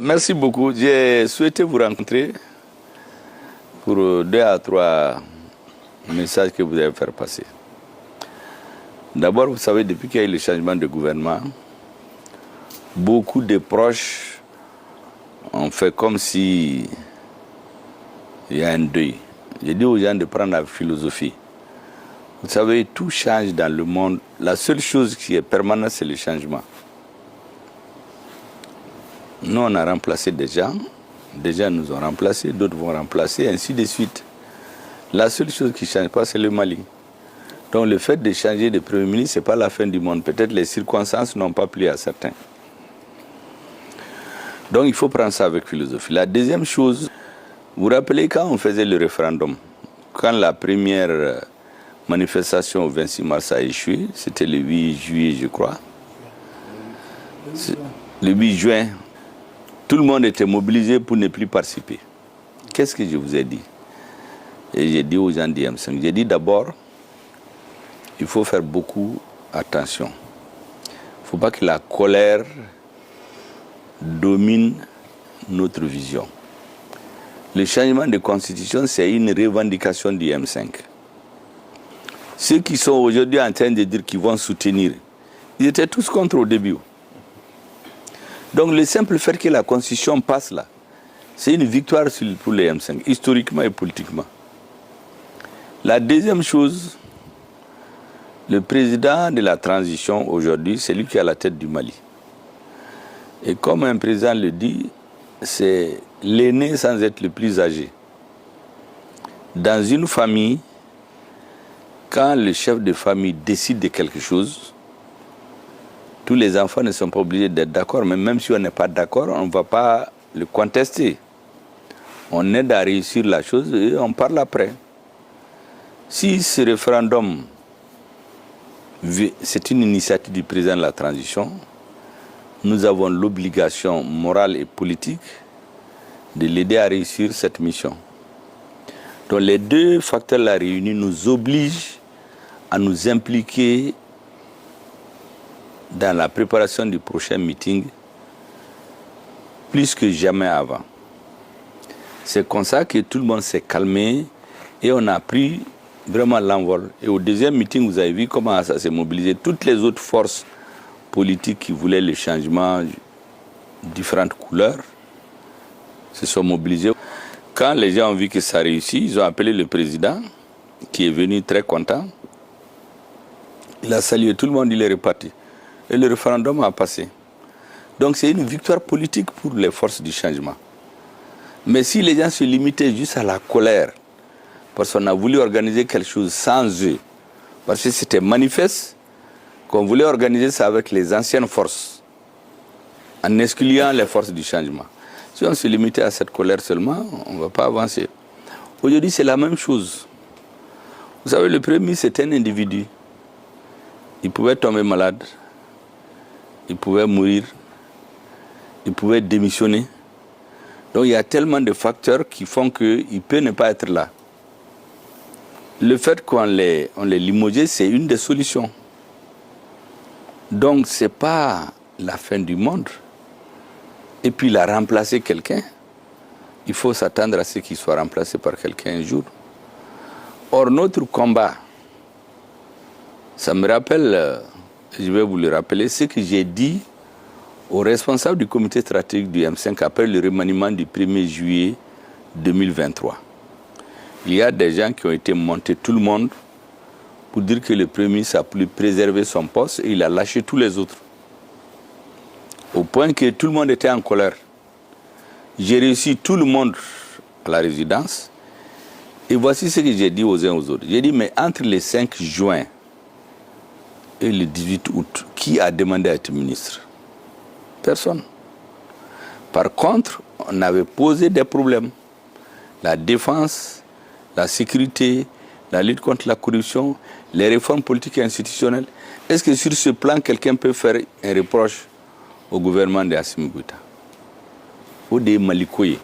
Merci beaucoup. J'ai souhaité vous rencontrer pour 2 à 3 messages que vous allez faire passer. D'abord, vous savez, depuis qu'il y a eu le changement de gouvernement, beaucoup de proches ont fait comme si il y a un deuil. J'ai dit aux gens de prendre la philosophie. Vous savez, tout change dans le monde. La seule chose qui est permanente, c'est le changement. Nous, on a remplacé des gens nous ont remplacés, d'autres vont remplacer, ainsi de suite. La seule chose qui ne change pas, c'est le Mali. Donc le fait de changer de Premier ministre, ce n'est pas la fin du monde. Peut-être les circonstances n'ont pas plu à certains. Donc il faut prendre ça avec philosophie. La deuxième chose, vous vous rappelez quand on faisait le référendum, quand la première manifestation au 26 mars a échoué, c'était le 8 juillet, je crois. Le 8 juin. Tout le monde était mobilisé pour ne plus participer. Qu'est-ce que je vous ai dit? Et j'ai dit aux gens d'IM5, j'ai dit d'abord, il faut faire beaucoup attention. Il ne faut pas que la colère domine notre vision. Le changement de constitution, c'est une revendication d'IM5. Ceux qui sont aujourd'hui en train de dire qu'ils vont soutenir, ils étaient tous contre au début. Donc le simple fait que la constitution passe là, c'est une victoire pour les M5, historiquement et politiquement. La deuxième chose, le président de la transition aujourd'hui, c'est lui qui est à la tête du Mali. Et comme un président le dit, c'est l'aîné sans être le plus âgé. Dans une famille, quand le chef de famille décide de quelque chose, tous les enfants ne sont pas obligés d'être d'accord, mais même si on n'est pas d'accord, on ne va pas le contester. On aide à réussir la chose et on parle après. Si ce référendum, c'est une initiative du président de la transition, nous avons l'obligation morale et politique de l'aider à réussir cette mission. Donc les deux facteurs-là réunis nous obligent à nous impliquer dans la préparation du prochain meeting plus que jamais avant. C'est comme ça que tout le monde s'est calmé et on a pris vraiment l'envol. Et au deuxième meeting, vous avez vu comment ça s'est mobilisé. Toutes les autres forces politiques qui voulaient le changement, différentes couleurs, se sont mobilisées. Quand les gens ont vu que ça réussit, ils ont appelé le président, qui est venu très content. Il a salué tout le monde, il est reparti. Et le référendum a passé. Donc c'est une victoire politique pour les forces du changement. Mais si les gens se limitaient juste à la colère, parce qu'on a voulu organiser quelque chose sans eux, parce que c'était manifeste qu'on voulait organiser ça avec les anciennes forces, en excluant les forces du changement. Si on se limitait à cette colère seulement, on ne va pas avancer. Aujourd'hui, c'est la même chose. Vous savez, le premier ministre, c'est un individu. Il pouvait tomber malade. Il pouvait mourir, il pouvait démissionner. Donc il y a tellement de facteurs qui font qu'il peut ne pas être là. Le fait qu'on l'ait limogé, c'est une des solutions. Donc ce n'est pas la fin du monde. Et puis il a remplacé quelqu'un. Il faut s'attendre à ce qu'il soit remplacé par quelqu'un un jour. Or notre combat, ça me rappelle... Je vais vous le rappeler, ce que j'ai dit aux responsables du comité stratégique du M5 après le remaniement du 1er juillet 2023. Il y a des gens qui ont été montés, tout le monde, pour dire que le Premier ministre a pu préserver son poste et il a lâché tous les autres. Au point que tout le monde était en colère. J'ai réussi tout le monde à la résidence. Et voici ce que j'ai dit aux uns aux autres. J'ai dit, mais entre le 5 juin et le 18 août, qui a demandé à être ministre? Personne. Par contre, on avait posé des problèmes. La défense, la sécurité, la lutte contre la corruption, les réformes politiques et institutionnelles. Est-ce que sur ce plan, quelqu'un peut faire un reproche au gouvernement d'Assimi Goïta ou de Malikoye?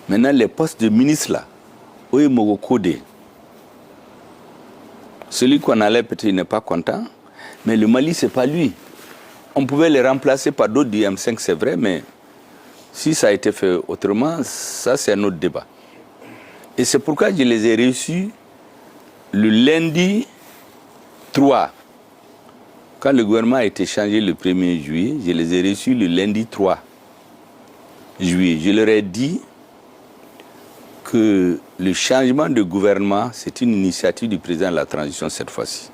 Maintenant, les postes de ministre là, où est Mogokode? Celui qu'on allait peut-être il n'est pas content, mais le Mali, ce n'est pas lui. On pouvait les remplacer par d'autres du M5, c'est vrai, mais Si ça a été fait autrement, ça c'est un autre débat. Et c'est pourquoi je les ai reçus le lundi 3. Quand le gouvernement a été changé le 1er juillet, je les ai reçus le lundi 3 juillet. Je leur ai dit que le changement de gouvernement, c'est une initiative du président de la transition cette fois-ci.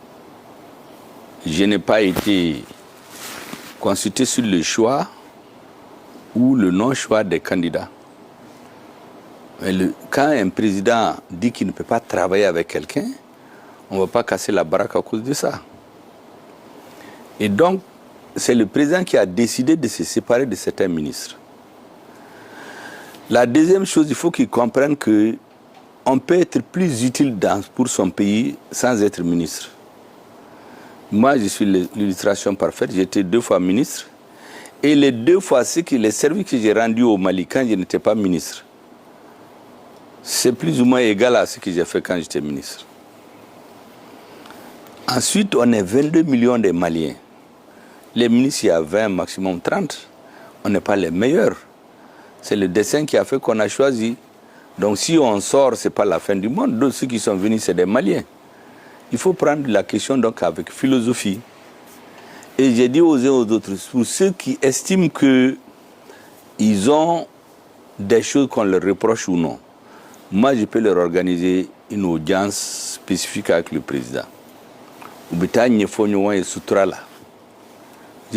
Je n'ai pas été consulté sur le choix ou le non-choix des candidats. Mais quand un président dit qu'il ne peut pas travailler avec quelqu'un, on ne va pas casser la baraque à cause de ça. Et donc, c'est le président qui a décidé de se séparer de certains ministres. La deuxième chose, il faut qu'ils comprennent qu'on peut être plus utile pour son pays sans être ministre. Moi, je suis l'illustration parfaite. J'étais 2 fois ministre. Et les 2 fois, les services que j'ai rendus au Mali quand je n'étais pas ministre, c'est plus ou moins égal à ce que j'ai fait quand j'étais ministre. Ensuite, on est 22 millions de Maliens. Les ministres, il y a 20, maximum 30. On n'est pas les meilleurs. C'est le dessin qui a fait qu'on a choisi. Donc si on sort, ce n'est pas la fin du monde. D'autres, ceux qui sont venus, c'est des Maliens. Il faut prendre la question donc avec philosophie. Et j'ai dit aux uns aux autres, pour ceux qui estiment qu'ils ont des choses qu'on leur reproche ou non, moi je peux leur organiser une audience spécifique avec le président. Je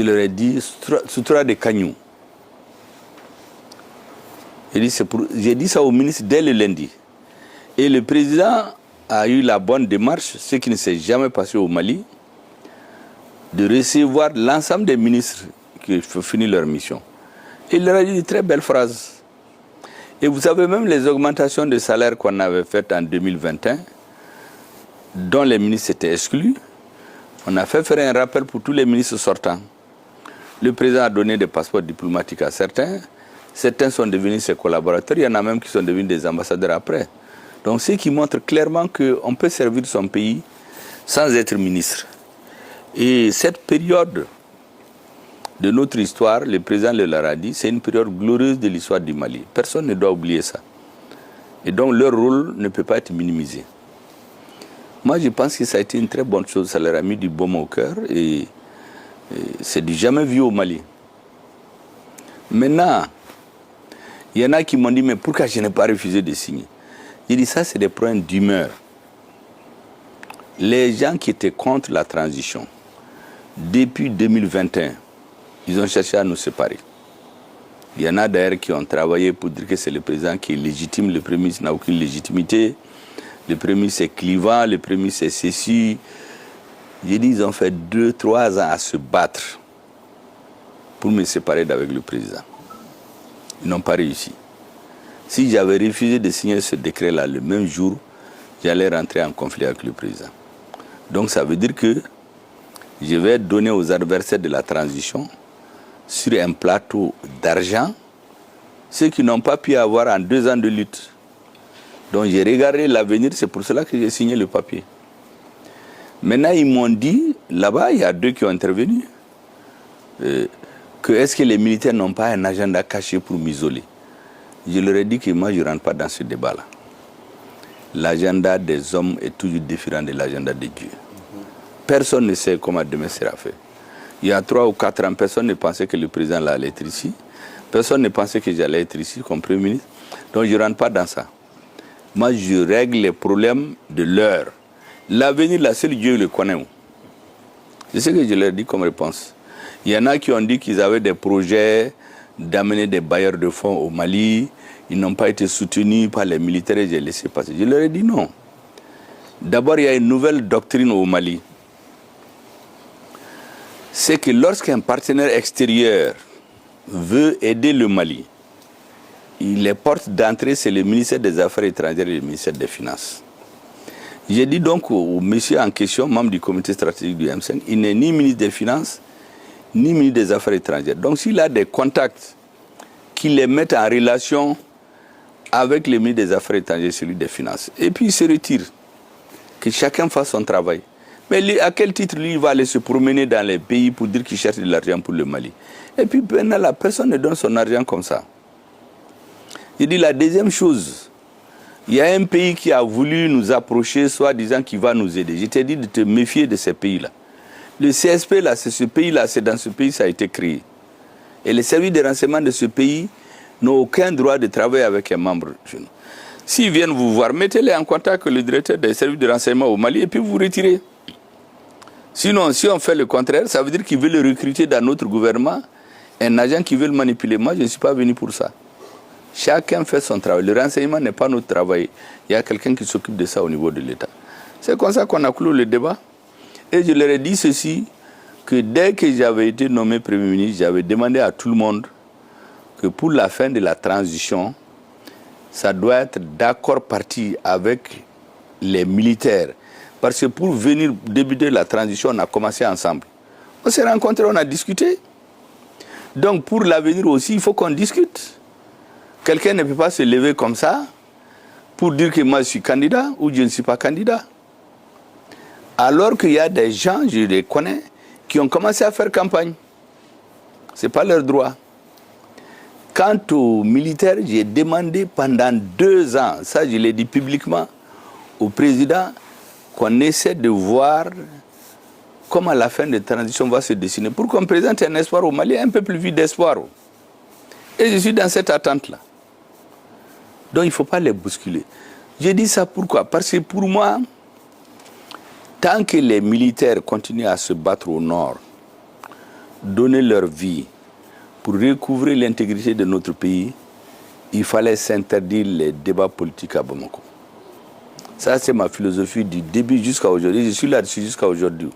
leur ai dit, Soutra de Kanyou. J'ai dit ça au ministre dès le lundi. Et le président a eu la bonne démarche, ce qui ne s'est jamais passé au Mali, de recevoir l'ensemble des ministres qui ont fini leur mission. Et il leur a dit de très belles phrases. Et vous savez, même les augmentations de salaire qu'on avait faites en 2021, dont les ministres étaient exclus, on a fait faire un rappel pour tous les ministres sortants. Le président a donné des passeports diplomatiques à certains. Certains sont devenus ses collaborateurs. Il y en a même qui sont devenus des ambassadeurs après. Donc, ce qui montre clairement qu'on peut servir son pays sans être ministre. Et cette période de notre histoire, le président le leur a dit, c'est une période glorieuse de l'histoire du Mali. Personne ne doit oublier ça. Et donc, leur rôle ne peut pas être minimisé. Moi, je pense que ça a été une très bonne chose. Ça leur a mis du baume au cœur et c'est du jamais vu au Mali. Maintenant, il y en a qui m'ont dit, mais pourquoi je n'ai pas refusé de signer? J'ai dit, ça, c'est des problèmes d'humeur. Les gens qui étaient contre la transition, depuis 2021, ils ont cherché à nous séparer. Il y en a d'ailleurs qui ont travaillé pour dire que c'est le président qui est légitime, le premier ministre n'a aucune légitimité, le premier ministre c'est clivant, le premier ministre c'est ceci. J'ai dit, ils ont fait 2-3 ans à se battre pour me séparer d'avec le président. Ils n'ont pas réussi. Si j'avais refusé de signer ce décret-là le même jour, j'allais rentrer en conflit avec le président. Donc ça veut dire que je vais donner aux adversaires de la transition, sur un plateau d'argent, ceux qui n'ont pas pu avoir en 2 ans de lutte. Donc j'ai regardé l'avenir, c'est pour cela que j'ai signé le papier. Maintenant, ils m'ont dit, là-bas, il y a 2 qui ont intervenu, que est-ce que les militaires n'ont pas un agenda caché pour m'isoler? Je leur ai dit que moi, je ne rentre pas dans ce débat-là. L'agenda des hommes est toujours différent de l'agenda de Dieu. Personne ne sait comment demain sera fait. Il y a 3 ou 4 ans, personne ne pensait que le président allait être ici. Personne ne pensait que j'allais être ici comme Premier ministre. Donc je ne rentre pas dans ça. Moi, je règle les problèmes de l'heure. L'avenir, là, seul Dieu le connaît. C'est ce que je leur dis comme réponse. Il y en a qui ont dit qu'ils avaient des projets d'amener des bailleurs de fonds au Mali. Ils n'ont pas été soutenus par les militaires et j'ai laissé passer. Je leur ai dit non. D'abord, il y a une nouvelle doctrine au Mali. C'est que lorsqu'un partenaire extérieur veut aider le Mali, les portes d'entrée, c'est le ministère des Affaires étrangères et le ministère des Finances. J'ai dit donc au monsieur en question, membre du comité stratégique du M5, il n'est ni ministre des Finances, ni ministre des Affaires étrangères. Donc s'il a des contacts qui les mettent en relation avec le ministre des Affaires étrangères, celui des Finances, et puis il se retire, que chacun fasse son travail. Mais lui, à quel titre lui il va aller se promener dans les pays pour dire qu'il cherche de l'argent pour le Mali? Et puis maintenant, la personne ne donne son argent comme ça. Je dis la deuxième chose, il y a un pays qui a voulu nous approcher, soi-disant qu'il va nous aider. Je t'ai dit de te méfier de ces pays-là. Le CSP, là, c'est ce pays-là, c'est dans ce pays que ça a été créé. Et les services de renseignement de ce pays n'ont aucun droit de travailler avec un membre chez nous. S'ils viennent vous voir, mettez-les en contact avec le directeur des services de renseignement au Mali et puis vous retirez. Sinon, si on fait le contraire, ça veut dire qu'ils veulent recruter dans notre gouvernement un agent qui veut le manipuler. Moi, je ne suis pas venu pour ça. Chacun fait son travail. Le renseignement n'est pas notre travail. Il y a quelqu'un qui s'occupe de ça au niveau de l'État. C'est comme ça qu'on a clos le débat. Et je leur ai dit ceci, que dès que j'avais été nommé Premier ministre, j'avais demandé à tout le monde que pour la fin de la transition, ça doit être d'accord parti avec les militaires. Parce que pour venir débuter la transition, on a commencé ensemble. On s'est rencontrés, on a discuté. Donc pour l'avenir aussi, il faut qu'on discute. Quelqu'un ne peut pas se lever comme ça pour dire que moi je suis candidat ou je ne suis pas candidat. Alors qu'il y a des gens, je les connais, qui ont commencé à faire campagne. Ce n'est pas leur droit. Quant aux militaires, j'ai demandé pendant 2 ans, ça je l'ai dit publiquement au président, qu'on essaie de voir comment la fin de transition va se dessiner pour qu'on présente un espoir au Mali, un peu plus vite d'espoir. Et je suis dans cette attente-là. Donc il ne faut pas les bousculer. Je dis ça pourquoi? Parce que pour moi, tant que les militaires continuent à se battre au nord, donner leur vie pour recouvrer l'intégrité de notre pays, il fallait s'interdire les débats politiques à Bamako. Ça, c'est ma philosophie du début jusqu'à aujourd'hui. Je suis là-dessus jusqu'à aujourd'hui.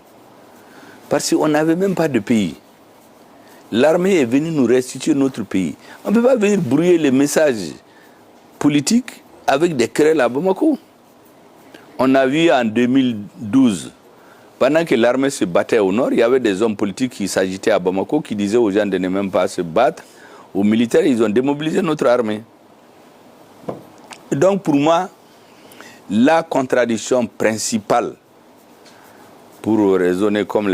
Parce qu'on n'avait même pas de pays. L'armée est venue nous restituer notre pays. On ne peut pas venir brouiller les messages politiques avec des querelles à Bamako. On a vu en 2012, pendant que l'armée se battait au nord, il y avait des hommes politiques qui s'agitaient à Bamako, qui disaient aux gens de ne même pas se battre. Aux militaires, ils ont démobilisé notre armée. Et donc pour moi, la contradiction principale, pour raisonner comme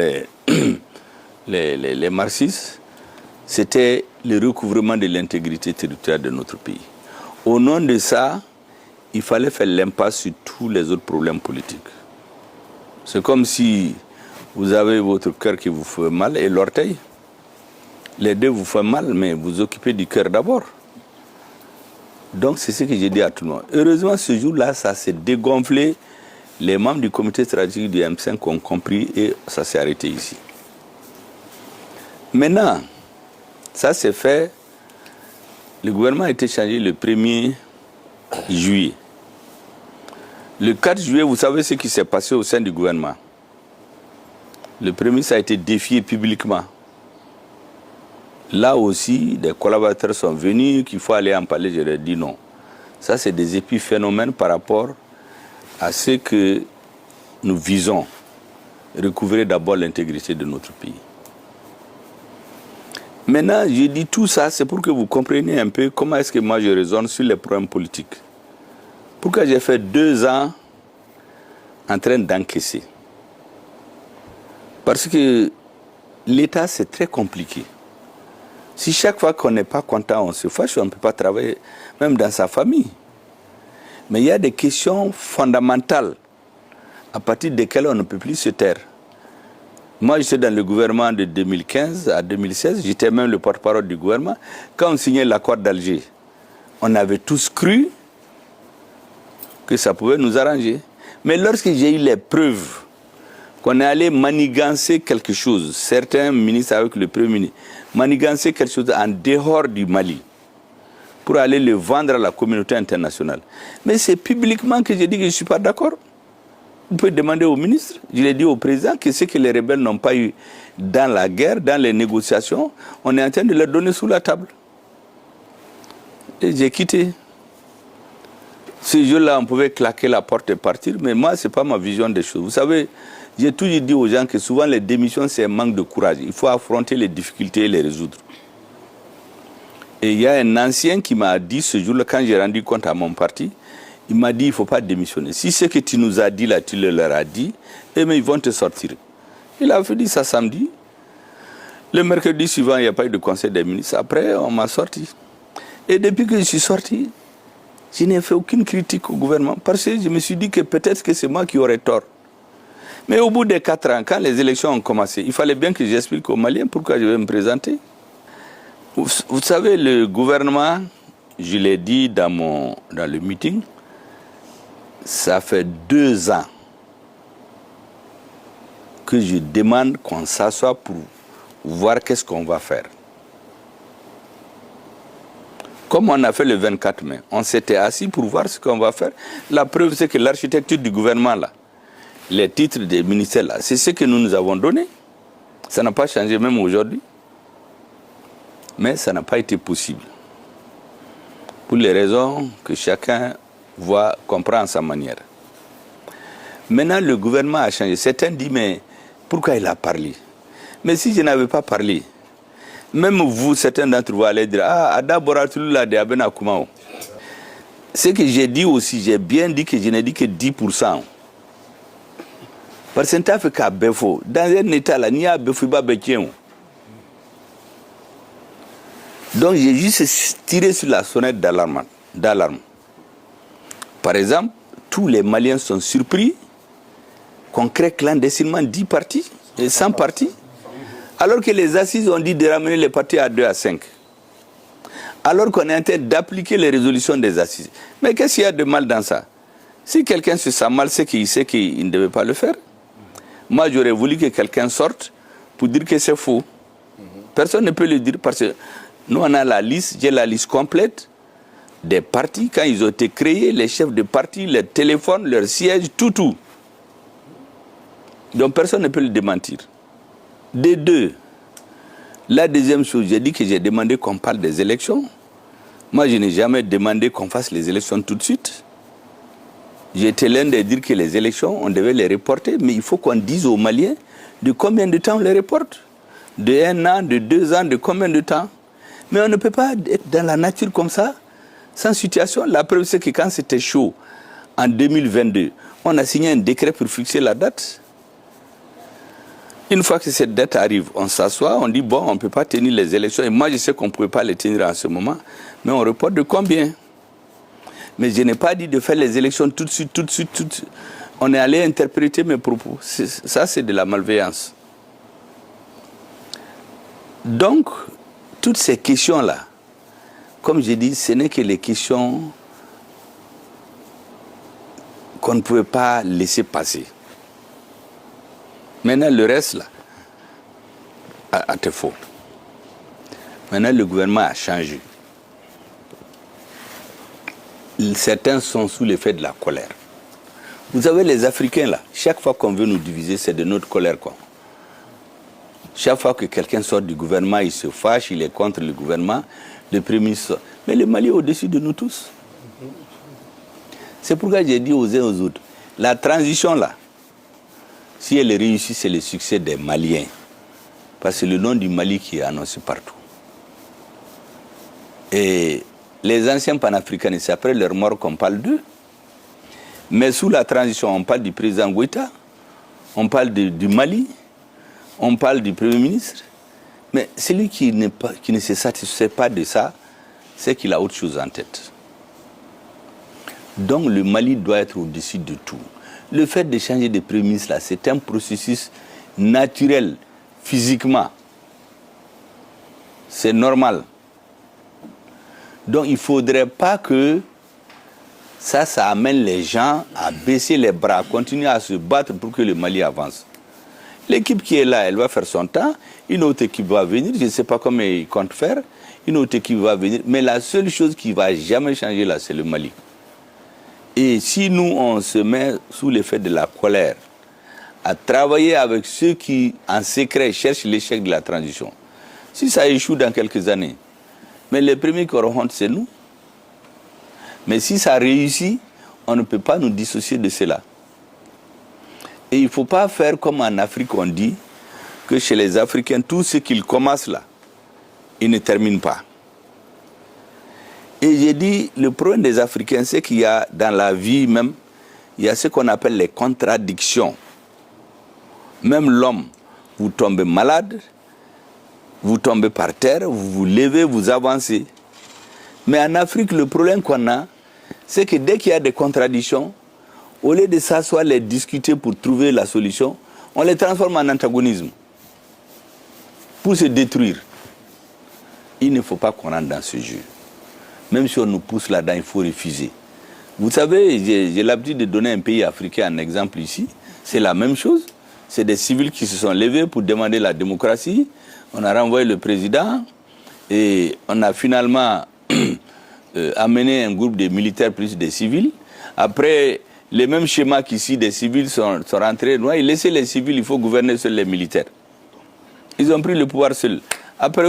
les marxistes, c'était le recouvrement de l'intégrité territoriale de notre pays. Au nom de ça, il fallait faire l'impasse sur tous les autres problèmes politiques. C'est comme si vous avez votre cœur qui vous fait mal et l'orteil. Les deux vous font mal, mais vous occupez du cœur d'abord. Donc c'est ce que j'ai dit à tout le monde. Heureusement, ce jour-là, ça s'est dégonflé. Les membres du comité stratégique du M5 ont compris et ça s'est arrêté ici. Maintenant, ça s'est fait. Le gouvernement a été changé le 1er juillet. Le 4 juillet, vous savez ce qui s'est passé au sein du gouvernement. Le premier, ça a été défié publiquement. Là aussi, des collaborateurs sont venus, qu'il faut aller en parler, je leur ai dit non. Ça, c'est des épiphénomènes par rapport à ce que nous visons. Recouvrer d'abord l'intégrité de notre pays. Maintenant, je dis tout ça, c'est pour que vous compreniez un peu comment est-ce que moi je raisonne sur les problèmes politiques. Pourquoi j'ai fait 2 ans en train d'encaisser? Parce que l'État, c'est très compliqué. Si chaque fois qu'on n'est pas content, on se fâche, on ne peut pas travailler, même dans sa famille. Mais il y a des questions fondamentales à partir desquelles on ne peut plus se taire. Moi, j'étais dans le gouvernement de 2015 à 2016, j'étais même le porte-parole du gouvernement. Quand on signait l'accord d'Alger, on avait tous cru que ça pouvait nous arranger. Mais lorsque j'ai eu les preuves qu'on est allé manigancer quelque chose, certains ministres avec le Premier ministre, manigancer quelque chose en dehors du Mali, pour aller le vendre à la communauté internationale. Mais c'est publiquement que j'ai dit que je ne suis pas d'accord. Vous pouvez demander au ministre, je l'ai dit au président, que ce que les rebelles n'ont pas eu dans la guerre, dans les négociations, on est en train de leur donner sous la table. Et j'ai quitté. Ce jour-là, on pouvait claquer la porte et partir, mais moi, ce n'est pas ma vision des choses. Vous savez, j'ai toujours dit aux gens que souvent les démissions, c'est un manque de courage. Il faut affronter les difficultés et les résoudre. Et il y a un ancien qui m'a dit ce jour-là, quand j'ai rendu compte à mon parti, il m'a dit, il ne faut pas démissionner. Si ce que tu nous as dit là, tu leur as dit, eh bien, ils vont te sortir. Il a fait dit ça samedi. Le mercredi suivant, il n'y a pas eu de conseil des ministres. Après, on m'a sorti. Et depuis que je suis sorti, Je n'ai fait aucune critique au gouvernement parce que je me suis dit que peut-être que c'est moi qui aurais tort. Mais au bout des 4 ans, quand les élections ont commencé, il fallait bien que j'explique aux Maliens pourquoi je vais me présenter. Vous savez, le gouvernement, je l'ai dit dans le meeting, ça fait 2 ans que je demande qu'on s'assoie pour voir qu'est-ce qu'on va faire. Comme on a fait le 24 mai, on s'était assis pour voir ce qu'on va faire. La preuve, c'est que l'architecture du gouvernement, là, les titres des ministères, là, c'est ce que nous avons donné. Ça n'a pas changé même aujourd'hui. Mais ça n'a pas été possible. Pour les raisons que chacun comprend à sa manière. Maintenant, le gouvernement a changé. Certains disent, mais pourquoi il a parlé? Mais si je n'avais pas parlé, même vous, certains d'entre vous allez dire, Ada Boratulula de Abena Kumao. Ce que j'ai dit aussi, j'ai bien dit que je n'ai dit que 10%. Parce que dans un état là, il y a Befou. Donc j'ai juste tiré sur la sonnette d'alarme. Par exemple, tous les Maliens sont surpris qu'on crée clandestinement 10 partis et 100 partis, alors que les assises ont dit de ramener les partis à 2 à 5. Alors qu'on est en train d'appliquer les résolutions des assises. Mais qu'est-ce qu'il y a de mal dans ça? Si quelqu'un se sent mal, c'est qu'il sait qu'il ne devait pas le faire. Moi, j'aurais voulu que quelqu'un sorte pour dire que c'est faux. Personne ne peut le dire parce que nous, on a la liste, j'ai la liste complète des partis. Quand ils ont été créés, les chefs de parti, leurs téléphones, leurs sièges, tout. Donc personne ne peut le démentir. Des deux, la deuxième chose, j'ai dit que j'ai demandé qu'on parle des élections. Moi, je n'ai jamais demandé qu'on fasse les élections tout de suite. J'étais l'un de dire que les élections, on devait les reporter, mais il faut qu'on dise aux Maliens de combien de temps on les reporte. De 1 an, de 2 ans, de combien de temps. Mais on ne peut pas être dans la nature comme ça, sans situation. La preuve, c'est que quand c'était chaud, en 2022, on a signé un décret pour fixer la date. Une fois que cette date arrive, on s'assoit, on dit, bon, on ne peut pas tenir les élections. Et moi, je sais qu'on ne pouvait pas les tenir en ce moment, mais on reporte de combien? Mais je n'ai pas dit de faire les élections tout de suite. On est allé interpréter mes propos. Ça, c'est de la malveillance. Donc, toutes ces questions-là, comme je dis, ce n'est que les questions qu'on ne pouvait pas laisser passer. Maintenant, le reste, là, c'est faux. Maintenant, le gouvernement a changé. Certains sont sous l'effet de la colère. Vous savez, les Africains, là, chaque fois qu'on veut nous diviser, c'est de notre colère, quoi. Chaque fois que quelqu'un sort du gouvernement, il se fâche, il est contre le gouvernement, le Premier ministre. Mais le Mali est au-dessus de nous tous. C'est pourquoi j'ai dit aux uns aux autres, la transition, là, si elle est réussie, c'est le succès des Maliens. Parce que c'est le nom du Mali qui est annoncé partout. Et les anciens panafricanistes, c'est après leur mort qu'on parle d'eux. Mais sous la transition, on parle du président Goïta, on parle du Mali, on parle du Premier ministre. Mais celui qui ne se satisfait pas de ça, c'est qu'il a autre chose en tête. Donc le Mali doit être au-dessus de tout. Le fait de changer de Premier ministre, là, c'est un processus naturel, physiquement. C'est normal. Donc il ne faudrait pas que ça amène les gens à baisser les bras, à continuer à se battre pour que le Mali avance. L'équipe qui est là, elle va faire son temps. Une autre équipe va venir, je ne sais pas comment ils comptent faire. Une autre équipe va venir. Mais la seule chose qui ne va jamais changer là, c'est le Mali. Et si nous, on se met sous l'effet de la colère, à travailler avec ceux qui, en secret, cherchent l'échec de la transition, si ça échoue dans quelques années, mais les premiers qui auront honte, c'est nous. Mais si ça réussit, on ne peut pas nous dissocier de cela. Et il ne faut pas faire comme en Afrique, on dit, que chez les Africains, tout ce qu'ils commencent là, ils ne terminent pas. Et j'ai dit, le problème des Africains, c'est qu'il y a dans la vie même, il y a ce qu'on appelle les contradictions. Même l'homme, vous tombez malade, vous tombez par terre, vous vous levez, vous avancez. Mais en Afrique, le problème qu'on a, c'est que dès qu'il y a des contradictions, au lieu de s'asseoir, les discuter pour trouver la solution, on les transforme en antagonisme pour se détruire. Il ne faut pas qu'on rentre dans ce jeu. Même si on nous pousse là-dedans, il faut refuser. Vous savez, j'ai l'habitude de donner un pays africain en exemple ici. C'est la même chose. C'est des civils qui se sont levés pour demander la démocratie. On a renvoyé le président et on a finalement amené un groupe de militaires plus des civils. Après, les mêmes schémas qu'ici, des civils sont rentrés. Non, ils laissaient les civils, il faut gouverner seuls les militaires. Ils ont pris le pouvoir seuls. Après,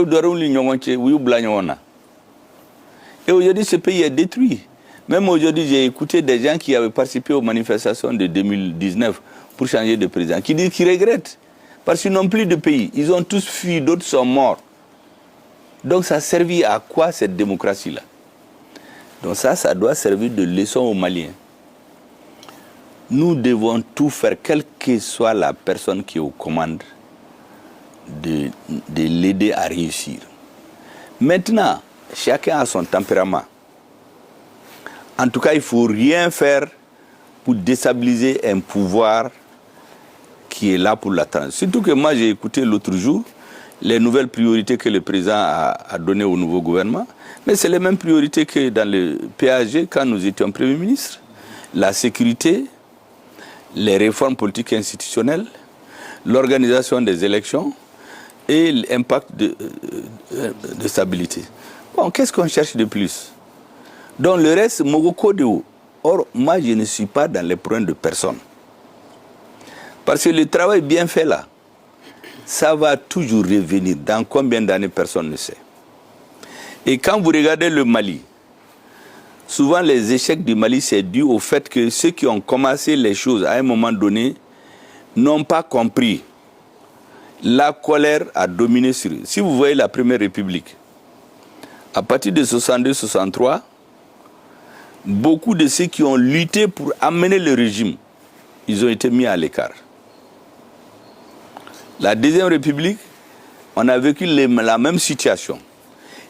et aujourd'hui, ce pays est détruit. Même aujourd'hui, j'ai écouté des gens qui avaient participé aux manifestations de 2019 pour changer de président, qui disent qu'ils regrettent. Parce qu'ils n'ont plus de pays. Ils ont tous fui, d'autres sont morts. Donc ça a servi à quoi cette démocratie-là? Donc ça doit servir de leçon aux Maliens. Nous devons tout faire, quelle que soit la personne qui est aux commandes, de l'aider à réussir. Maintenant, chacun a son tempérament. En tout cas, il ne faut rien faire pour déstabiliser un pouvoir qui est là pour la transition. Surtout que moi, j'ai écouté l'autre jour les nouvelles priorités que le président a données au nouveau gouvernement. Mais c'est les mêmes priorités que dans le PAG quand nous étions Premier ministre. La sécurité, les réformes politiques et institutionnelles, l'organisation des élections et l'impact de stabilité. Bon, qu'est-ce qu'on cherche de plus? Donc le reste, Mogoko de haut. Or, moi, je ne suis pas dans les problèmes de personne. Parce que le travail bien fait là, ça va toujours revenir. Dans combien d'années, personne ne sait. Et quand vous regardez le Mali, souvent les échecs du Mali, c'est dû au fait que ceux qui ont commencé les choses à un moment donné n'ont pas compris. La colère a dominé sur eux. Si vous voyez la Première République, à partir de 62-63, beaucoup de ceux qui ont lutté pour amener le régime, ils ont été mis à l'écart. La Deuxième République, on a vécu la même situation.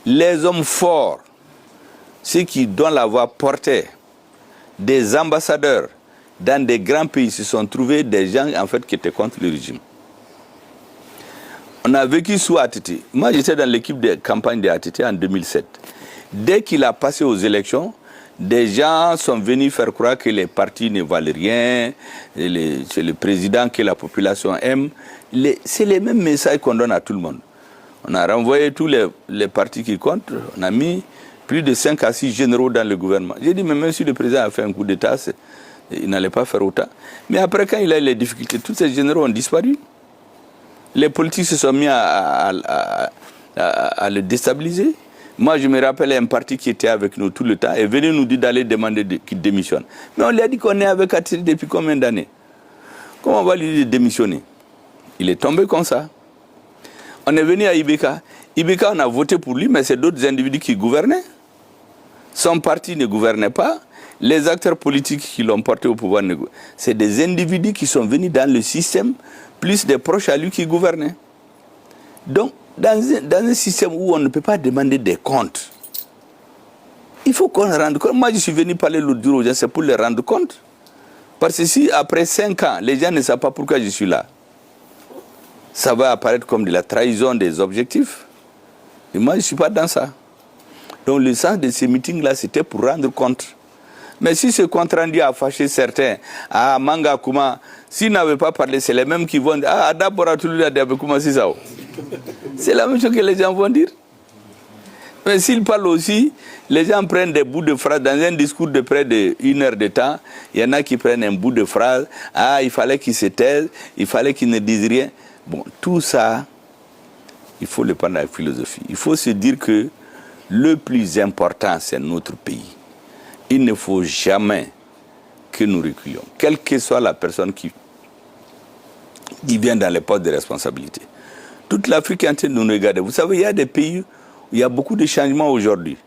Les hommes forts, ceux qui dont la voix portait, des ambassadeurs dans des grands pays, se sont trouvés des gens en fait qui étaient contre le régime. On a vécu sous ATT. Moi, j'étais dans l'équipe de campagne de ATT en 2007. Dès qu'il a passé aux élections, des gens sont venus faire croire que les partis ne valent rien, c'est le président que la population aime. C'est les mêmes messages qu'on donne à tout le monde. On a renvoyé tous les partis qui comptent, on a mis plus de 5 à 6 généraux dans le gouvernement. J'ai dit, mais même si le président a fait un coup d'État, il n'allait pas faire autant. Mais après, quand il a eu les difficultés, tous ces généraux ont disparu. Les politiques se sont mis à le déstabiliser. Moi, je me rappelle un parti qui était avec nous tout le temps et venait nous dire d'aller demander qu'il démissionne. Mais on lui a dit qu'on est avec ATT depuis combien d'années? Comment on va lui dire de démissionner? Il est tombé comme ça. On est venu à Ibeka. Ibeka, on a voté pour lui, mais c'est d'autres individus qui gouvernaient. Son parti ne gouvernait pas. Les acteurs politiques qui l'ont porté au pouvoir, c'est des individus qui sont venus dans le système, plus des proches à lui qui gouvernaient. Donc, dans un système où on ne peut pas demander des comptes, il faut qu'on rende compte. Moi, je suis venu parler l'autre jour aux gens, c'est pour les rendre compte. Parce que si après 5 ans, les gens ne savent pas pourquoi je suis là, ça va apparaître comme de la trahison des objectifs. Et moi, je ne suis pas dans ça. Donc le sens de ces meetings-là, c'était pour rendre compte. Mais si ce compte rendu a fâché certains, à Manga Kuma, s'ils n'avaient pas parlé, c'est les mêmes qui vont dire, ah, d'abord, c'est la même chose que les gens vont dire. Mais s'ils parlent aussi, les gens prennent des bouts de phrases. Dans un discours de près d'1 heure de temps, il y en a qui prennent un bout de phrase. Ah, il fallait qu'ils se taisent, il fallait qu'ils ne disent rien. Bon, tout ça, il faut le prendre à la philosophie. Il faut se dire que le plus important, c'est notre pays. Il ne faut jamais que nous reculions, quelle que soit la personne qui vient dans les postes de responsabilité. Toute l'Afrique est en train de nous regarder. Vous savez, il y a des pays où il y a beaucoup de changements aujourd'hui.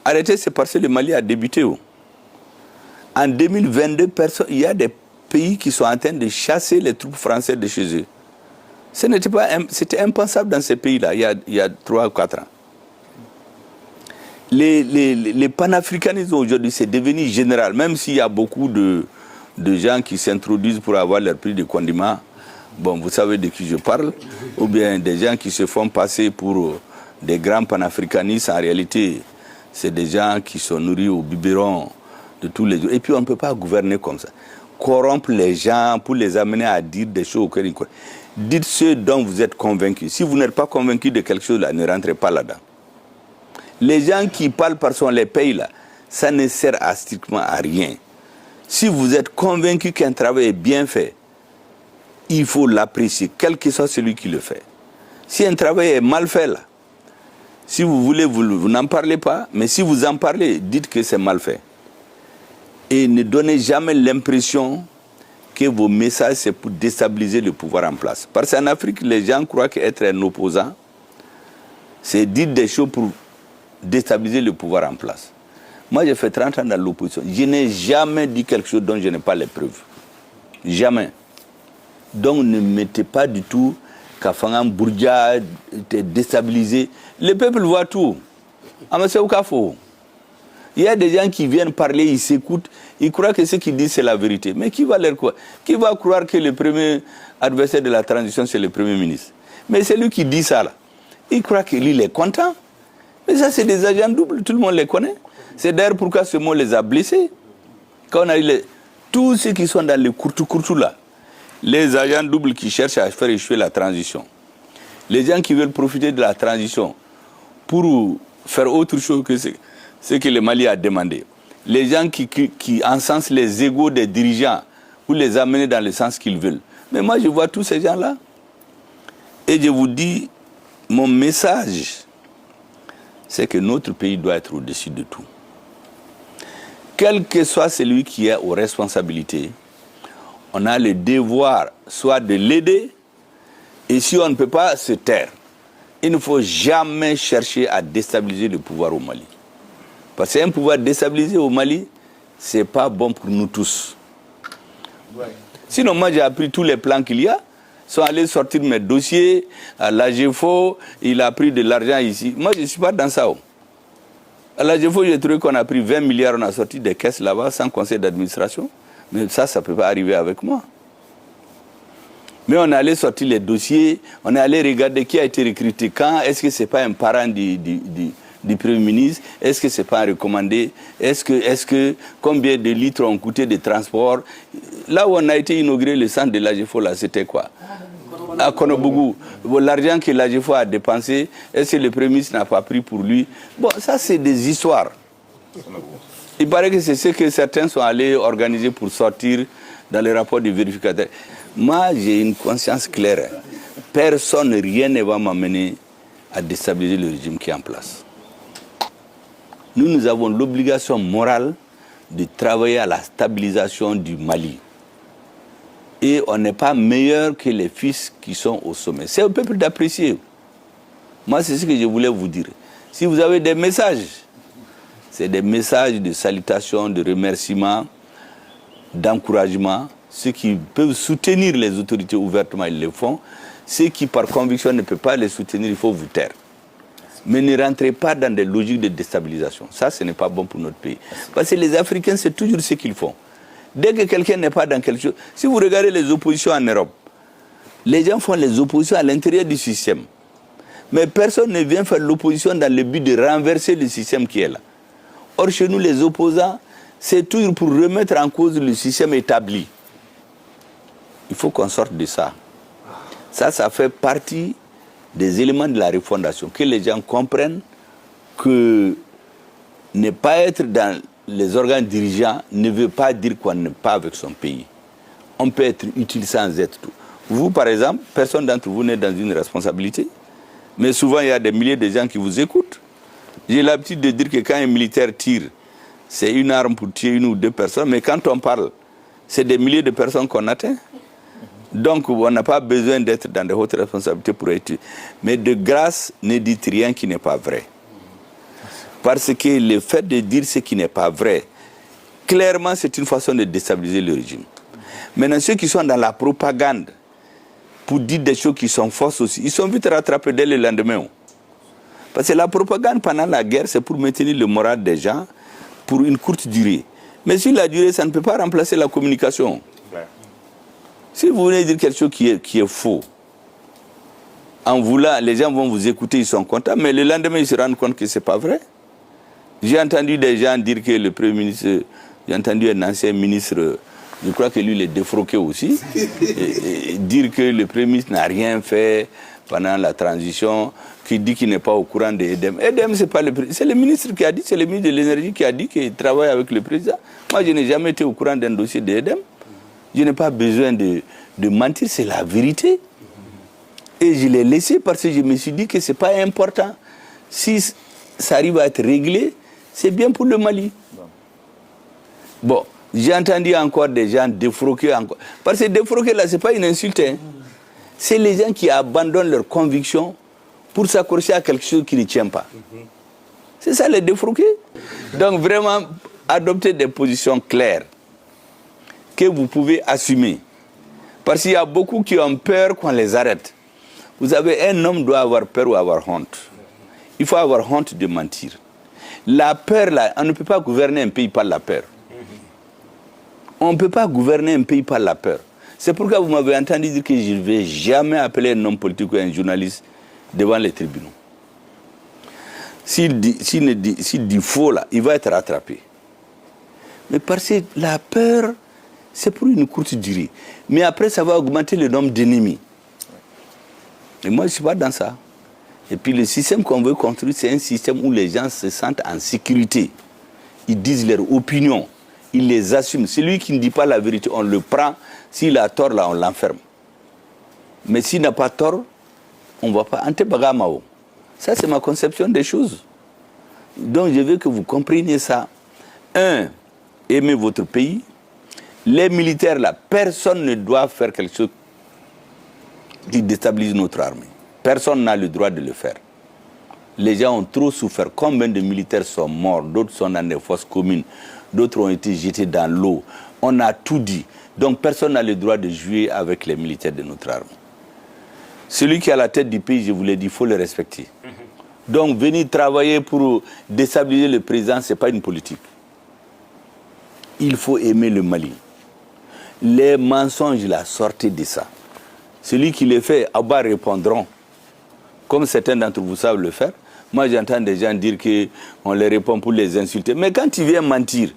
Arrêtez, c'est parce que le Mali a débuté. En 2022, il y a des pays qui sont en train de chasser les troupes françaises de chez eux. C'était impensable dans ces pays-là, il y a 3 ou 4 ans. Les panafricanismes aujourd'hui, c'est devenu général, même s'il y a beaucoup de gens qui s'introduisent pour avoir leur prix de condiment. Bon, vous savez de qui je parle, ou bien des gens qui se font passer pour des grands panafricanistes. En réalité, c'est des gens qui sont nourris au biberon de tous les jours. Et puis, on ne peut pas gouverner comme ça. Corrompre les gens pour les amener à dire des choses auxquelles ils croient. Dites ce dont vous êtes convaincus. Si vous n'êtes pas convaincu de quelque chose, là, ne rentrez pas là-dedans. Les gens qui parlent parce qu'on les paye, là, ça ne sert strictement à rien. Si vous êtes convaincu qu'un travail est bien fait, il faut l'apprécier, quel que soit celui qui le fait. Si un travail est mal fait, là, si vous voulez, vous n'en parlez pas, mais si vous en parlez, dites que c'est mal fait. Et ne donnez jamais l'impression que vos messages, c'est pour déstabiliser le pouvoir en place. Parce qu'en Afrique, les gens croient qu'être un opposant, c'est dire des choses pour déstabiliser le pouvoir en place. Moi, j'ai fait 30 ans dans l'opposition. Je n'ai jamais dit quelque chose dont je n'ai pas les preuves. Jamais. Donc, ne mettez pas du tout qu'Afangam Bourdia était déstabilisé. Le peuple voit tout. Il y a des gens qui viennent parler, ils s'écoutent, ils croient que ce qu'ils disent, c'est la vérité. Mais qui va leur croire? Qui va croire que le premier adversaire de la transition, c'est le Premier ministre? Mais c'est lui qui dit ça, là. Il croit que lui, il est content. Mais ça, c'est des agents doubles, tout le monde les connaît. C'est d'ailleurs pourquoi ce mot les a blessés. Quand on a eu tous ceux qui sont dans les courtou là, les agents doubles qui cherchent à faire échouer la transition, les gens qui veulent profiter de la transition pour faire autre chose que ce que le Mali a demandé, les gens qui encensent les égos des dirigeants pour les amener dans le sens qu'ils veulent. Mais moi, je vois tous ces gens-là et je vous dis, mon message, c'est que notre pays doit être au-dessus de tout. Quel que soit celui qui est aux responsabilités, on a le devoir soit de l'aider, et si on ne peut pas, se taire. Il ne faut jamais chercher à déstabiliser le pouvoir au Mali. Parce qu'un pouvoir déstabilisé au Mali, ce n'est pas bon pour nous tous. Ouais. Sinon, moi, j'ai appris tous les plans qu'il y a. Ils sont allés sortir mes dossiers à l'AGFO, il a pris de l'argent ici. Moi, je ne suis pas dans ça. À l'AGFO, j'ai trouvé qu'on a pris 20 milliards, on a sorti des caisses là-bas sans conseil d'administration. Mais ça ne peut pas arriver avec moi. Mais on est allé sortir les dossiers, on est allé regarder qui a été recruté quand, est-ce que ce n'est pas un parent du Premier ministre, est-ce que ce n'est pas un recommandé, est-ce que combien de litres ont coûté de transport. Là où on a été inauguré le centre de l'AGFO, là, c'était quoi? À Konobougou. L'argent que l'AGFO a dépensé, est-ce que le Premier ministre n'a pas pris pour lui? Bon, ça c'est des histoires. Il paraît que c'est ce que certains sont allés organiser pour sortir dans les rapports du vérificateur. Moi, j'ai une conscience claire. Personne, rien ne va m'amener à déstabiliser le régime qui est en place. Nous avons l'obligation morale de travailler à la stabilisation du Mali. Et on n'est pas meilleur que les fils qui sont au sommet. C'est au peuple d'apprécier. Moi, c'est ce que je voulais vous dire. Si vous avez des messages, c'est des messages de salutation, de remerciement, d'encouragement. Ceux qui peuvent soutenir les autorités ouvertement, ils le font. Ceux qui, par conviction, ne peuvent pas les soutenir, il faut vous taire. Mais ne rentrez pas dans des logiques de déstabilisation. Ça, ce n'est pas bon pour notre pays. Parce que les Africains, c'est toujours ce qu'ils font. Dès que quelqu'un n'est pas dans quelque chose... Si vous regardez les oppositions en Europe, les gens font les oppositions à l'intérieur du système. Mais personne ne vient faire l'opposition dans le but de renverser le système qui est là. Or, chez nous, les opposants, c'est toujours pour remettre en cause le système établi. Il faut qu'on sorte de ça. Ça fait partie des éléments de la refondation. Que les gens comprennent que ne pas être dans les organes dirigeants ne veut pas dire qu'on n'est pas avec son pays. On peut être utile sans être tout. Vous, par exemple, personne d'entre vous n'est dans une responsabilité. Mais souvent, il y a des milliers de gens qui vous écoutent. J'ai l'habitude de dire que quand un militaire tire, c'est une arme pour tuer une ou deux personnes. Mais quand on parle, c'est des milliers de personnes qu'on atteint. Donc, on n'a pas besoin d'être dans de hautes responsabilités pour être tué. Mais de grâce, ne dites rien qui n'est pas vrai. Parce que le fait de dire ce qui n'est pas vrai, clairement, c'est une façon de déstabiliser le régime. Maintenant, ceux qui sont dans la propagande, pour dire des choses qui sont fausses aussi, ils sont vite rattrapés dès le lendemain. Parce que la propagande pendant la guerre, c'est pour maintenir le moral des gens pour une courte durée. Mais sur la durée, ça ne peut pas remplacer la communication. Ouais. Si vous voulez dire quelque chose qui est faux, en voulant, les gens vont vous écouter, ils sont contents, mais le lendemain, ils se rendent compte que ce n'est pas vrai. J'ai entendu des gens dire que le Premier ministre, j'ai entendu un ancien ministre, je crois que lui, il est défroqué aussi, et dire que le Premier ministre n'a rien fait pendant la transition, qui dit qu'il n'est pas au courant de EDEM. EDEM, c'est le ministre qui a dit, c'est le ministre de l'énergie qui a dit qu'il travaille avec le président. Moi, je n'ai jamais été au courant d'un dossier de EDEM. Je n'ai pas besoin de mentir, c'est la vérité. Et je l'ai laissé parce que je me suis dit que ce n'est pas important. Si ça arrive à être réglé, c'est bien pour le Mali. Bon, j'ai entendu encore des gens défroquer encore. Parce que défroquer là, ce n'est pas une insulte. Hein. C'est les gens qui abandonnent leurs convictions pour s'accrocher à quelque chose qui ne tient pas. C'est ça les défroquer. Donc vraiment, adopter des positions claires que vous pouvez assumer. Parce qu'il y a beaucoup qui ont peur qu'on les arrête. Vous savez, un homme doit avoir peur ou avoir honte. Il faut avoir honte de mentir. La peur, là, on ne peut pas gouverner un pays par la peur. On ne peut pas gouverner un pays par la peur. C'est pourquoi vous m'avez entendu dire que je ne vais jamais appeler un homme politique ou un journaliste devant les tribunaux. S'il dit faux, là, il va être rattrapé. Mais parce que la peur, c'est pour une courte durée. Mais après, ça va augmenter le nombre d'ennemis. Et moi, je ne suis pas dans ça. Et puis le système qu'on veut construire, c'est un système où les gens se sentent en sécurité. Ils disent leur opinion. Ils les assument. Celui qui ne dit pas la vérité, on le prend. S'il a tort, là, on l'enferme. Mais s'il n'a pas tort, on ne va pas. Antebagamao. Ça, c'est ma conception des choses. Donc, je veux que vous compreniez ça. Un, aimez votre pays. Les militaires, là, personne ne doit faire quelque chose qui déstabilise notre armée. Personne n'a le droit de le faire. Les gens ont trop souffert. Combien de militaires sont morts? D'autres sont dans des fosses communes. D'autres ont été jetés dans l'eau. On a tout dit. Donc personne n'a le droit de jouer avec les militaires de notre armée. Celui qui est à la tête du pays, je vous l'ai dit, il faut le respecter. Donc venir travailler pour déstabiliser le président, ce n'est pas une politique. Il faut aimer le Mali. Les mensonges, là, sortez de ça. Celui qui les fait, à bas répondront. Comme certains d'entre vous savent le faire. Moi, j'entends des gens dire qu'on les répond pour les insulter. Mais quand tu viens mentir,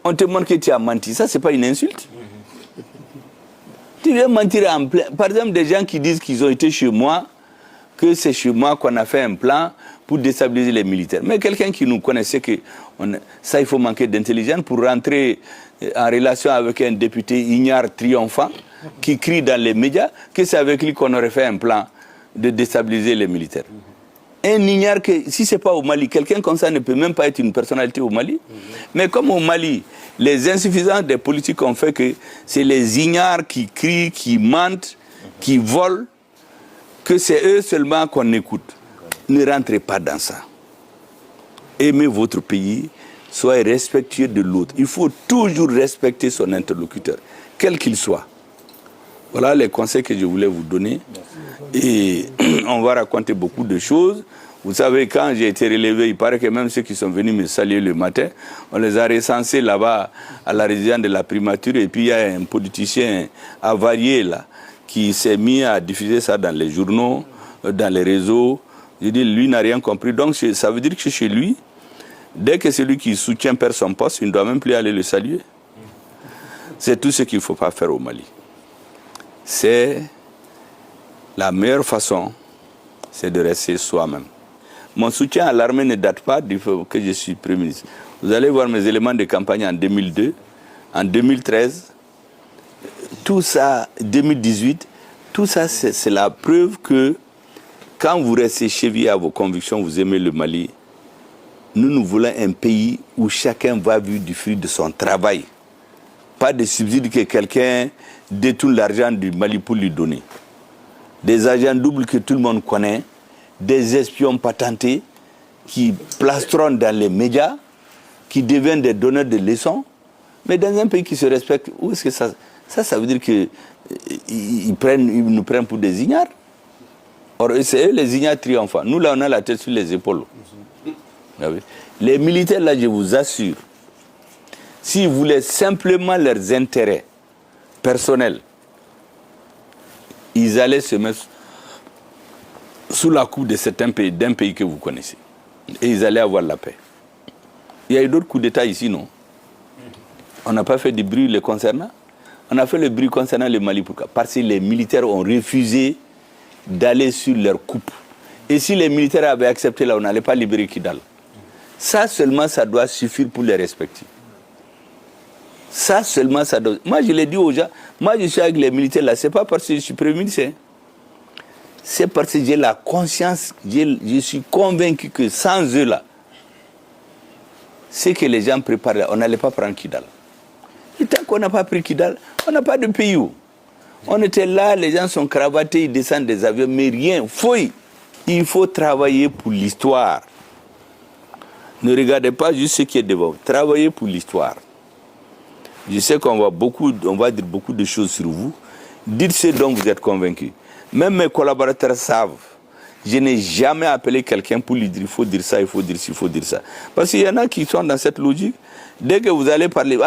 on te montre que tu as menti. Ça, ce n'est pas une insulte. Tu viens mentir en plein. Par exemple, des gens qui disent qu'ils ont été chez moi, que c'est chez moi qu'on a fait un plan pour déstabiliser les militaires. Mais quelqu'un qui nous connaissait que ça, il faut manquer d'intelligence pour rentrer en relation avec un député ignare triomphant qui crie dans les médias que c'est avec lui qu'on aurait fait un plan de déstabiliser les militaires. Un ignare que, si ce n'est pas au Mali, quelqu'un comme ça ne peut même pas être une personnalité au Mali. Mais comme au Mali, les insuffisances des politiques ont fait que c'est les ignares qui crient, qui mentent, qui volent, que c'est eux seulement qu'on écoute. Ne rentrez pas dans ça. Aimez votre pays, soyez respectueux de l'autre. Il faut toujours respecter son interlocuteur, quel qu'il soit. Voilà les conseils que je voulais vous donner. Et on va raconter beaucoup de choses. Vous savez, quand j'ai été relevé, il paraît que même ceux qui sont venus me saluer le matin, on les a recensés là-bas à la résidence de la primature. Et puis il y a un politicien avarié là, qui s'est mis à diffuser ça dans les journaux, dans les réseaux. Je dis, lui n'a rien compris. Donc ça veut dire que chez lui, dès que celui qui soutient perd son poste, il ne doit même plus aller le saluer. C'est tout ce qu'il ne faut pas faire au Mali. C'est la meilleure façon, c'est de rester soi-même. Mon soutien à l'armée ne date pas du fait que je suis Premier ministre. Vous allez voir mes éléments de campagne en 2002, en 2013, tout ça, 2018, tout ça, c'est la preuve que quand vous restez chevillé à vos convictions, vous aimez le Mali, nous voulons un pays où chacun va vivre du fruit de son travail. Pas de subsides que quelqu'un détourne l'argent du Mali pour lui donner. Des agents doubles que tout le monde connaît, des espions patentés qui plastronnent dans les médias, qui deviennent des donneurs de leçons. Mais dans un pays qui se respecte, où est-ce que ça veut dire qu'ils nous prennent pour des ignares? Or, c'est eux les ignares triomphants. Nous, là, on a la tête sur les épaules. Les militaires, là, je vous assure, s'ils voulaient simplement leurs intérêts personnels, ils allaient se mettre sous la coupe de certains pays, d'un pays que vous connaissez. Et ils allaient avoir la paix. Il y a eu d'autres coups d'État ici, non? On n'a pas fait de bruit les concernant. On a fait le bruit concernant le Mali. Pourquoi? Parce que les militaires ont refusé d'aller sur leur coupe. Et si les militaires avaient accepté, là, on n'allait pas libérer Kidal. Ça seulement, ça doit suffire pour les respecter. Ça seulement, ça doit... Moi, je l'ai dit aux gens, moi, je suis avec les militaires là, c'est pas parce que je suis premier ministre. C'est parce que j'ai la conscience, je suis convaincu que sans eux là, ce que les gens préparent là, on n'allait pas prendre Kidal. Et tant qu'on n'a pas pris Kidal, on n'a pas de pays où. On était là, les gens sont cravatés, ils descendent des avions, mais rien, fouille. Il faut travailler pour l'histoire. Ne regardez pas juste ce qui est devant vous. Travaillez pour l'histoire. Je sais qu'on va dire beaucoup de choses sur vous. Dites ce dont vous êtes convaincus. Même mes collaborateurs savent. Je n'ai jamais appelé quelqu'un pour lui dire il faut dire ça, il faut dire ci, il faut dire ça. Parce qu'il y en a qui sont dans cette logique. Dès que vous allez parler,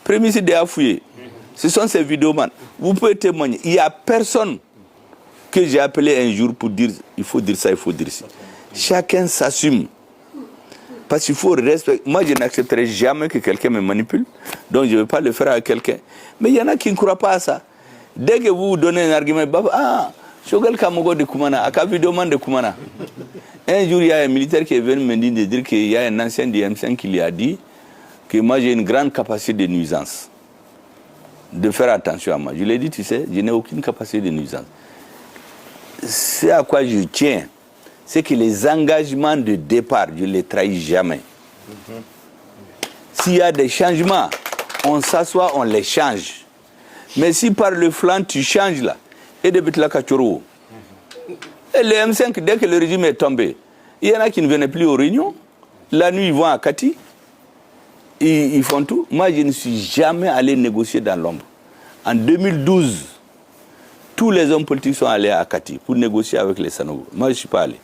premier ministre de Afouye, ce sont ces vidéomans. Vous pouvez témoigner. Il n'y a personne que j'ai appelé un jour pour dire il faut dire ça, il faut dire ça. Chacun s'assume. Parce qu'il faut respecter. Moi, je n'accepterai jamais que quelqu'un me manipule. Donc, je ne vais pas le faire à quelqu'un. Mais il y en a qui ne croient pas à ça. Dès que vous donnez un argument, Shogal Kamogo de Koumana, Aka vidéoman de Koumana. Un jour, il y a un militaire qui est venu me dire qu'il y a un ancien du M5 qui lui a dit que moi, j'ai une grande capacité de nuisance. De faire attention à moi. Je lui ai dit, tu sais, je n'ai aucune capacité de nuisance. C'est à quoi je tiens. C'est que les engagements de départ, je ne les trahis jamais. S'il y a des changements, on s'assoit, on les change. Mais si par le flanc, tu changes là, et de la Kachoro. Et les M5, dès que le régime est tombé, il y en a qui ne venaient plus aux réunions. La nuit, ils vont à Kati. Ils font tout. Moi, je ne suis jamais allé négocier dans l'ombre. En 2012, tous les hommes politiques sont allés à Kati pour négocier avec les Sanogo. Moi, je ne suis pas allé.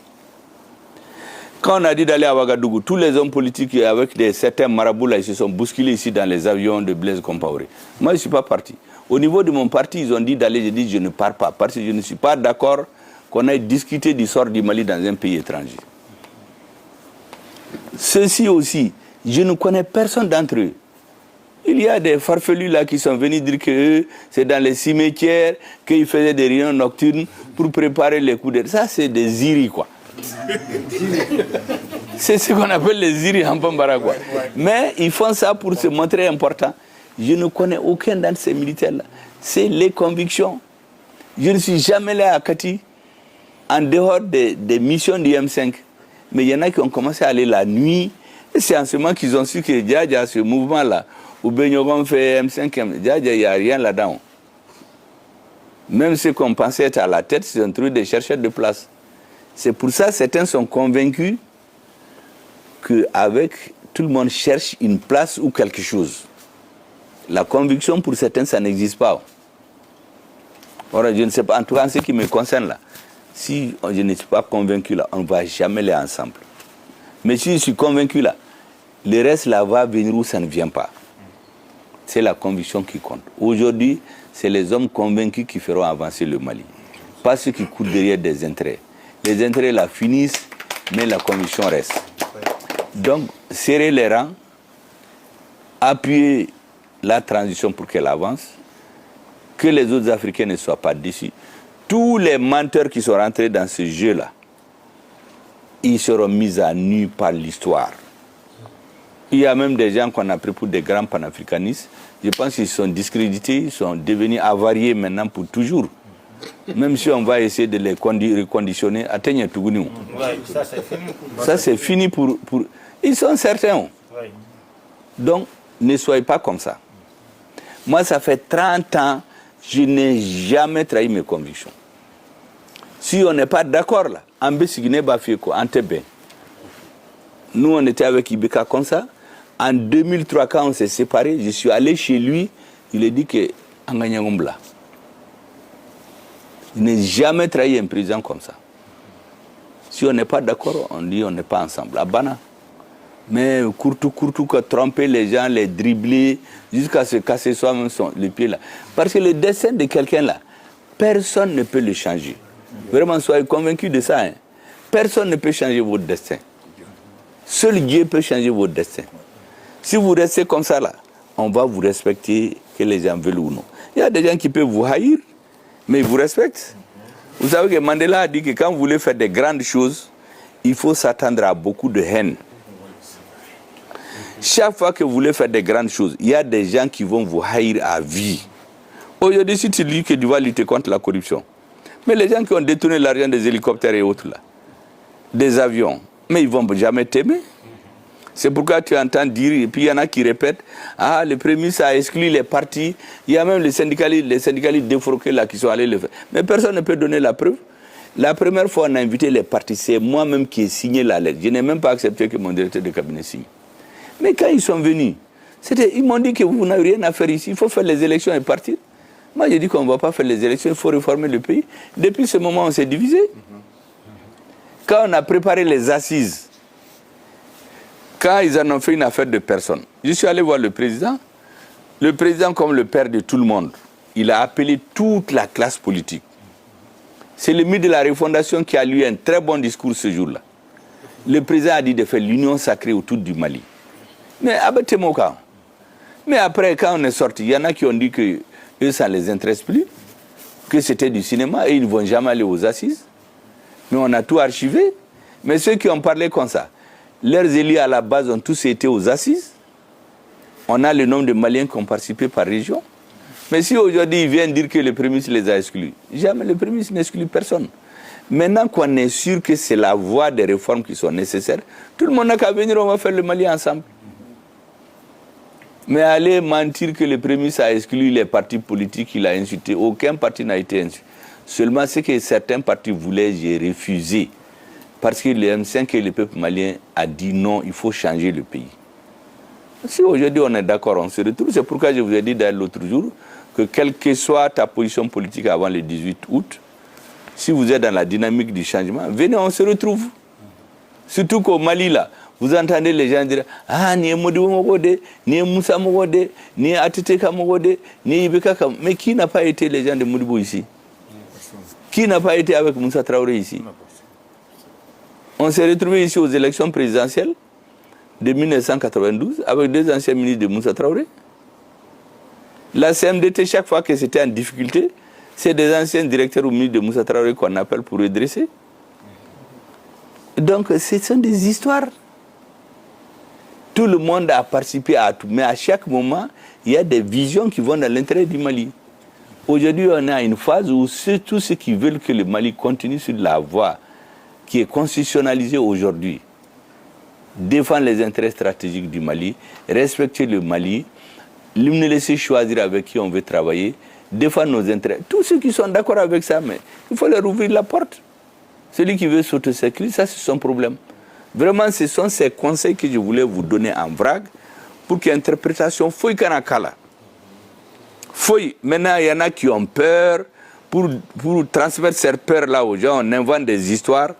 Quand on a dit d'aller à Ouagadougou, tous les hommes politiques avec certains marabouts là, ils se sont bousculés ici dans les avions de Blaise Compaoré. Moi, je ne suis pas parti. Au niveau de mon parti, ils ont dit d'aller, j'ai dit je ne pars pas, parce que je ne suis pas d'accord qu'on aille discuter du sort du Mali dans un pays étranger. Ceci aussi, je ne connais personne d'entre eux. Il y a des farfelus là qui sont venus dire que c'est dans les cimetières qu'ils faisaient des réunions nocturnes pour préparer les coups d'État. Ça, c'est des iris, quoi. C'est ce qu'on appelle les iris en Pambara, quoi. Mais ils font ça pour se montrer important. Je ne connais aucun de ces militaires-là. C'est les convictions. Je ne suis jamais allé à Kati en dehors des missions du M5. Mais il y en a qui ont commencé à aller la nuit. Et c'est en ce moment qu'ils ont su que Djadja, ce mouvement-là, où Benyogon fait M5, Djadja, il n'y a rien là-dedans. Même ceux qu'on pensait être à la tête, c'est un truc de chercheurs de place. C'est pour ça que certains sont convaincus qu'avec tout le monde cherche une place ou quelque chose. La conviction pour certains, ça n'existe pas. Or, je ne sais pas, en tout cas en ce qui me concerne là, si je ne suis pas convaincu là, on ne va jamais aller ensemble. Mais si je suis convaincu là, le reste là va venir où ça ne vient pas. C'est la conviction qui compte. Aujourd'hui, c'est les hommes convaincus qui feront avancer le Mali. Pas ceux qui courent derrière des intérêts. Les intérêts là finissent, mais la conviction reste. Donc, serrer les rangs, appuyer la transition pour qu'elle avance, que les autres Africains ne soient pas déçus. Tous les menteurs qui sont rentrés dans ce jeu-là, ils seront mis à nu par l'histoire. Il y a même des gens qu'on a pris pour des grands panafricanistes. Je pense qu'ils sont discrédités, ils sont devenus avariés maintenant pour toujours. Même si on va essayer de les reconditionner, atteignent tout. Ça, c'est fini pour... Ils sont certains. Donc, ne soyez pas comme ça. Moi, ça fait 30 ans, je n'ai jamais trahi mes convictions. Si on n'est pas d'accord là, nous, on était avec Ibeka comme ça. En 2003, quand on s'est séparés, je suis allé chez lui, il a dit que je n'ai jamais trahi un président comme ça. Si on n'est pas d'accord, on dit on n'est pas ensemble. À Bana. Mais courtou, tromper les gens, les dribbler, jusqu'à se casser soi-même les pieds là. Parce que le destin de quelqu'un là, personne ne peut le changer. Vraiment, soyez convaincus de ça. Hein. Personne ne peut changer votre destin. Seul Dieu peut changer votre destin. Si vous restez comme ça là, on va vous respecter, que les gens veulent ou non. Il y a des gens qui peuvent vous haïr, mais ils vous respectent. Vous savez que Mandela a dit que quand vous voulez faire des grandes choses, il faut s'attendre à beaucoup de haine. Chaque fois que vous voulez faire des grandes choses, il y a des gens qui vont vous haïr à vie. Aujourd'hui, si tu dis que tu vas lutter contre la corruption, mais les gens qui ont détourné l'argent des hélicoptères et autres là, des avions, mais ils ne vont jamais t'aimer. C'est pourquoi tu entends dire, et puis il y en a qui répètent, ah, le Premier ministre a exclu les partis, il y a même les syndicalistes défroqués là qui sont allés le faire. Mais personne ne peut donner la preuve. La première fois on a invité les partis, c'est moi-même qui ai signé la lettre. Je n'ai même pas accepté que mon directeur de cabinet signe. Mais quand ils sont venus, ils m'ont dit que vous n'avez rien à faire ici, il faut faire les élections et partir. Moi j'ai dit qu'on ne va pas faire les élections, il faut réformer le pays. Depuis ce moment on s'est divisé. Quand on a préparé les assises, quand ils en ont fait une affaire de personne, je suis allé voir le président, comme le père de tout le monde, il a appelé toute la classe politique. C'est le ministre de la Refondation qui a lu un très bon discours ce jour-là. Le président a dit de faire l'union sacrée autour du Mali. Mais abattez-moi au cas. Mais après, quand on est sorti, il y en a qui ont dit que eux, ça ne les intéresse plus, que c'était du cinéma et ils ne vont jamais aller aux assises. Mais on a tout archivé. Mais ceux qui ont parlé comme ça, leurs élus à la base ont tous été aux assises. On a le nombre de Maliens qui ont participé par région. Mais si aujourd'hui ils viennent dire que le Premier ministre les a exclus, jamais le Premier ministre n'exclut personne. Maintenant qu'on est sûr que c'est la voie des réformes qui sont nécessaires, tout le monde n'a qu'à venir, on va faire le Mali ensemble. Mais aller mentir que le Premier ministre a exclu les partis politiques qu'il a insultés, aucun parti n'a été insulté. Seulement ce que certains partis voulaient, j'ai refusé. Parce que le M5 et le peuple malien a dit non, il faut changer le pays. Si aujourd'hui on est d'accord, on se retrouve. C'est pourquoi je vous ai dit l'autre jour que quelle que soit ta position politique avant le 18 août, si vous êtes dans la dynamique du changement, venez, on se retrouve. Surtout qu'au Mali, là, vous entendez les gens dire « Ah, ni Modibo Mogode, ni Moussa Mogode, ni Ateteka Mogode, ni Ibeka Kam. » Mais qui n'a pas été les gens de Modibo ici? Qui n'a pas été avec Moussa Traoré ici? On s'est retrouvés ici aux élections présidentielles de 1992 avec deux anciens ministres de Moussa Traoré. La CMDT, chaque fois que c'était en difficulté, c'est des anciens directeurs ou ministres de Moussa Traoré qu'on appelle pour redresser. Donc, ce sont des histoires. Tout le monde a participé à tout, mais à chaque moment, il y a des visions qui vont dans l'intérêt du Mali. Aujourd'hui, on est à une phase où tous ceux qui veulent que le Mali continue sur la voie qui est constitutionnalisée aujourd'hui, défendre les intérêts stratégiques du Mali, respecter le Mali, nous laisser choisir avec qui on veut travailler, défendre nos intérêts. Tous ceux qui sont d'accord avec ça, mais il faut leur ouvrir la porte. Celui qui veut s'auto-sécuriser, ça c'est son problème. Vraiment, ce sont ces conseils que je voulais vous donner en vrague pour qu'il y ait une interprétation fouille kanakala. Fouille. Maintenant, il y en a qui ont peur. Pour transmettre cette peur-là aux gens, on invente des histoires.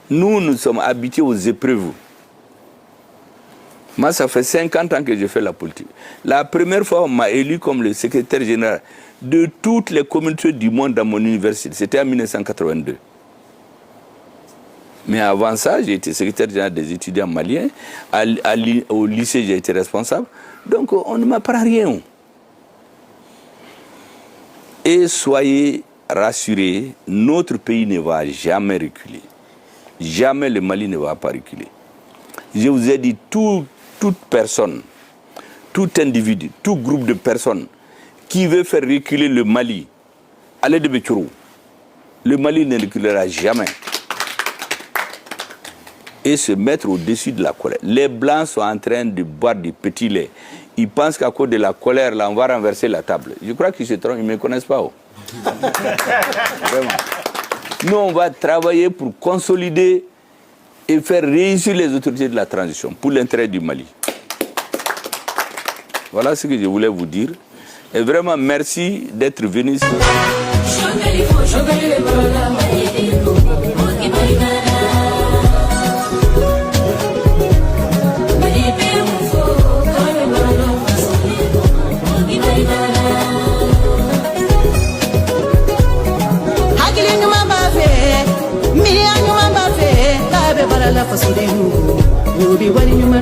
Nous sommes habitués aux épreuves. Moi, ça fait 50 ans que je fais la politique. La première fois, on m'a élu comme le secrétaire général de toutes les communautés du monde dans mon université. C'était en 1982. Mais avant ça, j'ai été secrétaire général des étudiants maliens. Au lycée, j'ai été responsable. Donc, on ne m'apprend rien. Et soyez rassurés, notre pays ne va jamais reculer. Jamais le Mali ne va pas reculer. Je vous ai dit, toute personne, tout individu, tout groupe de personnes qui veut faire reculer le Mali, allez de Bétchourou. Le Mali ne reculera jamais. Et se mettre au-dessus de la colère. Les Blancs sont en train de boire du petit lait. Ils pensent qu'à cause de la colère, là, on va renverser la table. Je crois qu'ils se trompent, ils ne me connaissent pas. Oh. Vraiment. Nous, on va travailler pour consolider et faire réussir les autorités de la transition pour l'intérêt du Mali. Voilà ce que je voulais vous dire. Et vraiment, merci d'être venus. la fasudenu, Nubi wali nyuma